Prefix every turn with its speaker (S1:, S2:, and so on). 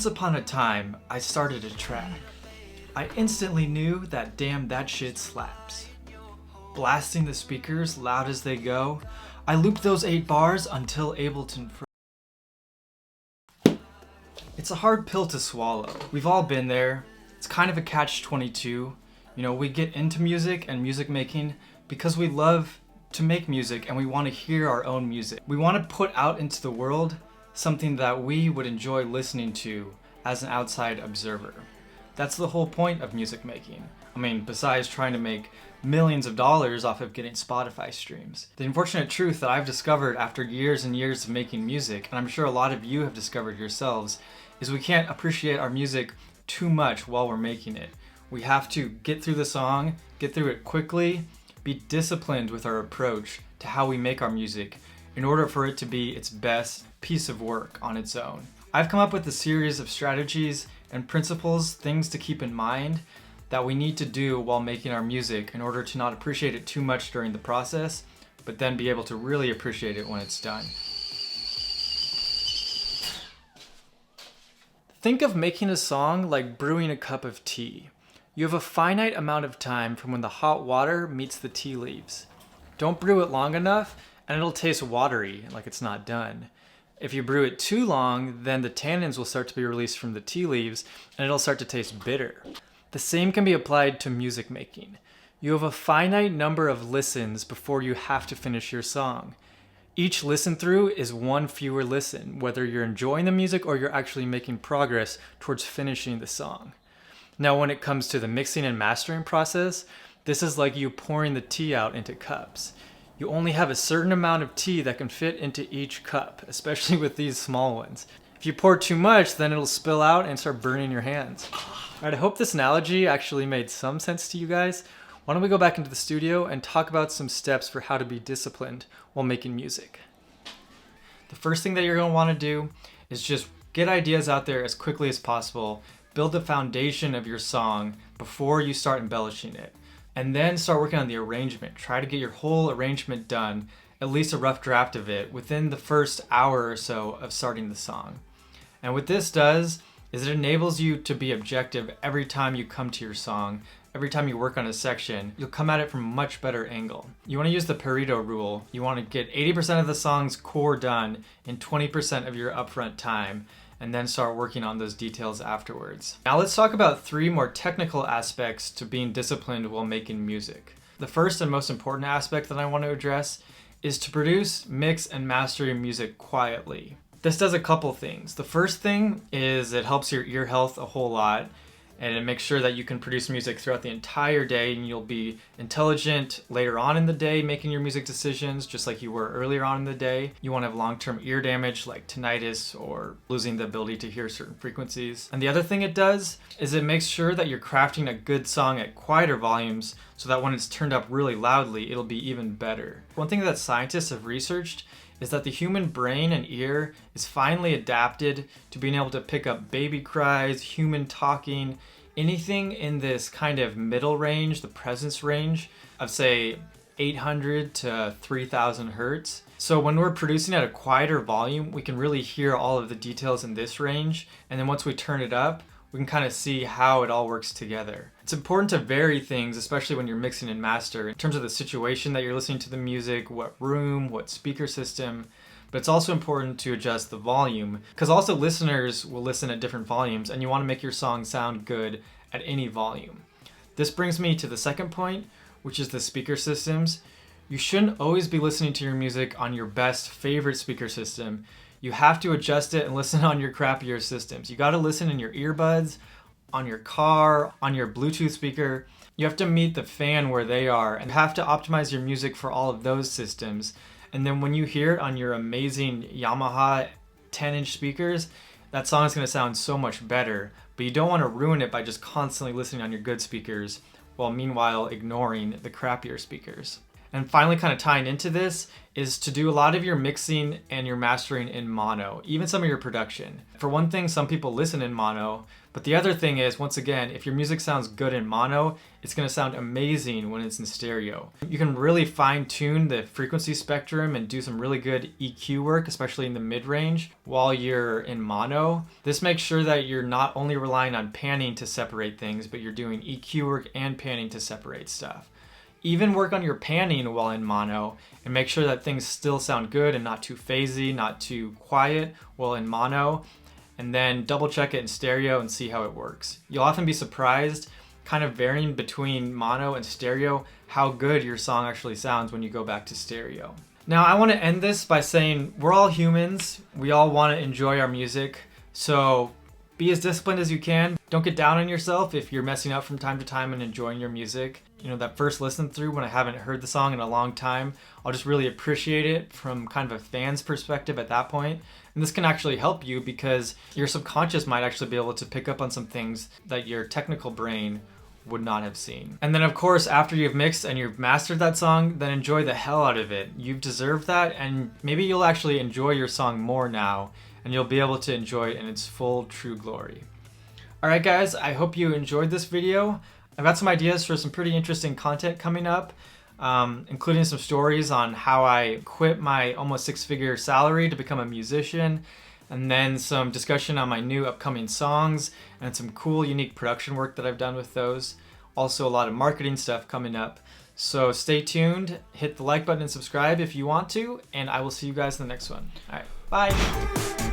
S1: Once upon a time, I started a track. I instantly knew that damn that shit slaps. Blasting the speakers loud as they go, I looped those 8 bars until Ableton It's a hard pill to swallow. We've all been there. It's kind of a catch-22. You know, we get into music and music making because we love to make music and we want to hear our own music. We want to put out into the world something that we would enjoy listening to as an outside observer. That's the whole point of music making. I mean, besides trying to make millions of dollars off of getting Spotify streams. The unfortunate truth that I've discovered after years and years of making music, and I'm sure a lot of you have discovered yourselves, is we can't appreciate our music too much while we're making it. We have to get through the song, get through it quickly, be disciplined with our approach to how we make our music in order for it to be its best piece of work on its own. I've come up with a series of strategies and principles, things to keep in mind that we need to do while making our music in order to not appreciate it too much during the process, but then be able to really appreciate it when it's done. Think of making a song like brewing a cup of tea. You have a finite amount of time from when the hot water meets the tea leaves. Don't brew it long enough and it'll taste watery, like it's not done. If you brew it too long, then the tannins will start to be released from the tea leaves and it'll start to taste bitter. The same can be applied to music making. You have a finite number of listens before you have to finish your song. Each listen through is one fewer listen, whether you're enjoying the music or you're actually making progress towards finishing the song. Now, when it comes to the mixing and mastering process, this is like you pouring the tea out into cups. You only have a certain amount of tea that can fit into each cup, especially with these small ones. If you pour too much, then it'll spill out and start burning your hands. All right, I hope this analogy actually made some sense to you guys. Why don't we go back into the studio and talk about some steps for how to be disciplined while making music. The first thing that you're gonna wanna do is just get ideas out there as quickly as possible, build the foundation of your song before you start embellishing it. And then start working on the arrangement. Try to get your whole arrangement done, at least a rough draft of it, within the first hour or so of starting the song. And what this does is it enables you to be objective every time you come to your song. Every time you work on a section, you'll come at it from a much better angle. You want to use the Pareto rule. You want to get 80% of the song's core done in 20% of your upfront time, and then start working on those details afterwards. Now let's talk about 3 more technical aspects to being disciplined while making music. The first and most important aspect that I want to address is to produce, mix, and master your music quietly. This does a couple things. The first thing is it helps your ear health a whole lot, and it makes sure that you can produce music throughout the entire day and you'll be intelligent later on in the day making your music decisions just like you were earlier on in the day. You won't have long-term ear damage like tinnitus or losing the ability to hear certain frequencies. And the other thing it does is it makes sure that you're crafting a good song at quieter volumes so that when it's turned up really loudly, it'll be even better. One thing that scientists have researched is that the human brain and ear is finally adapted to being able to pick up baby cries, human talking, anything in this kind of middle range, the presence range of say 800 to 3000 hertz. So when we're producing at a quieter volume, we can really hear all of the details in this range. And then once we turn it up, we can kind of see how it all works together. It's important to vary things, especially when you're mixing and master, in terms of the situation that you're listening to the music, what room, what speaker system, but it's also important to adjust the volume, because also listeners will listen at different volumes, and you want to make your song sound good at any volume. This brings me to the second point, which is the speaker systems. You shouldn't always be listening to your music on your best favorite speaker system. You have to adjust it and listen on your crappier systems. You gotta listen in your earbuds, on your car, on your Bluetooth speaker. You have to meet the fan where they are and have to optimize your music for all of those systems. And then when you hear it on your amazing Yamaha 10-inch speakers, that song is gonna sound so much better. But you don't wanna ruin it by just constantly listening on your good speakers while meanwhile ignoring the crappier speakers. And finally, kind of tying into this is to do a lot of your mixing and your mastering in mono, even some of your production. For one thing, some people listen in mono, but the other thing is, once again, if your music sounds good in mono, it's going to sound amazing when it's in stereo. You can really fine tune the frequency spectrum and do some really good EQ work, especially in the mid-range, while you're in mono. This makes sure that you're not only relying on panning to separate things, but you're doing EQ work and panning to separate stuff. Even work on your panning while in mono and make sure that things still sound good and not too phasey, not too quiet while in mono, and then double check it in stereo and see how it works. You'll often be surprised, kind of varying between mono and stereo, how good your song actually sounds when you go back to stereo. Now I want to end this by saying we're all humans, we all want to enjoy our music, so be as disciplined as you can. Don't get down on yourself if you're messing up from time to time and enjoying your music. You know, that first listen through when I haven't heard the song in a long time, I'll just really appreciate it from kind of a fan's perspective at that point. And this can actually help you because your subconscious might actually be able to pick up on some things that your technical brain would not have seen. And then of course, after you've mixed and you've mastered that song, then enjoy the hell out of it. You've deserved that, and maybe you'll actually enjoy your song more now, and you'll be able to enjoy it in its full true glory. Alright guys, I hope you enjoyed this video. I've got some ideas for some pretty interesting content coming up, including some stories on how I quit my almost six-figure salary to become a musician, and then some discussion on my new upcoming songs and some cool, unique production work that I've done with those. Also a lot of marketing stuff coming up. So stay tuned, hit the like button and subscribe if you want to, and I will see you guys in the next one. Alright, bye!